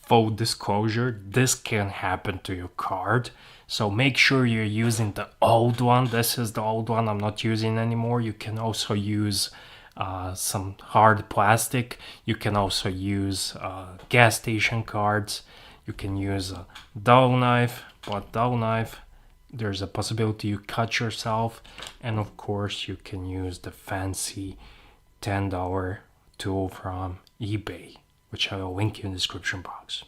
full disclosure, this can happen to your card. So make sure you're using the old one. This is the old one I'm not using anymore. You can also use some hard plastic. You can also use gas station cards. You can use a dull knife, but dull knife, there's a possibility you cut yourself. And of course you can use the fancy $10 tool from eBay, which I will link in the description box.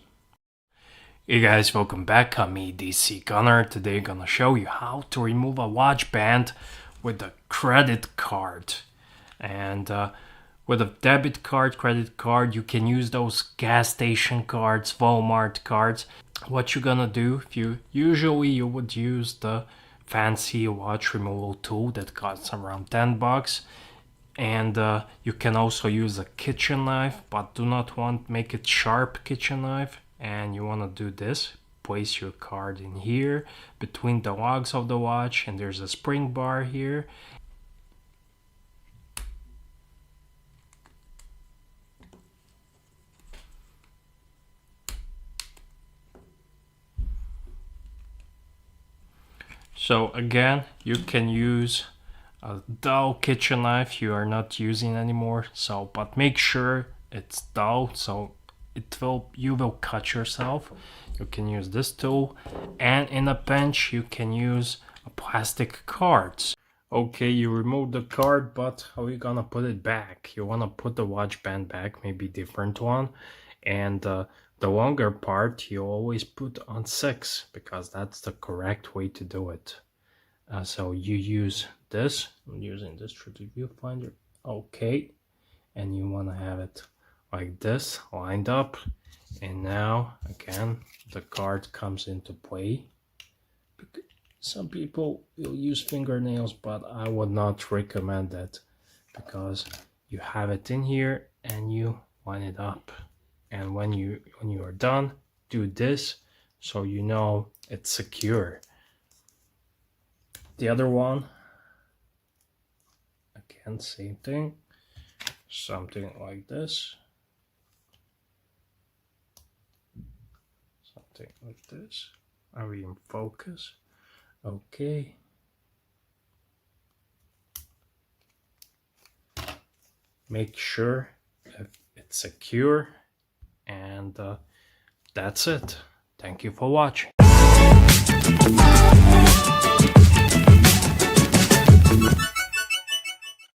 Hey guys, welcome back. I'm me, DC Gunner. Today I'm gonna show you how to remove a watch band with a credit card. And with a debit card, credit card, you can use those gas station cards, Walmart cards. What you're gonna do, you would use the fancy watch removal tool that costs around $10. And you can also use a kitchen knife, but do not make it sharp kitchen knife. And you want to do this: place your card in here between the lugs of the watch, and there's a spring bar here. So again, you can use a dull kitchen knife you are not using anymore, but make sure it's dull, so you will cut yourself. You can use this tool, and in a pinch you can use a plastic cards. Okay, you remove the card, but how are you gonna put it back? You wanna put the watch band back, maybe different one, and the longer part you always put on 6, because that's the correct way to do it. So you use this. I'm using this through the viewfinder. Okay, and you want to have it like this, lined up. And now again the card comes into play. Some people will use fingernails, but I would not recommend that, because you have it in here and you line it up. And when you are done, do this so you know it's secure. The other one, again, same thing, something like this, something like this. Are we in focus? Okay. Make sure it's secure, and that's it. Thank you for watching.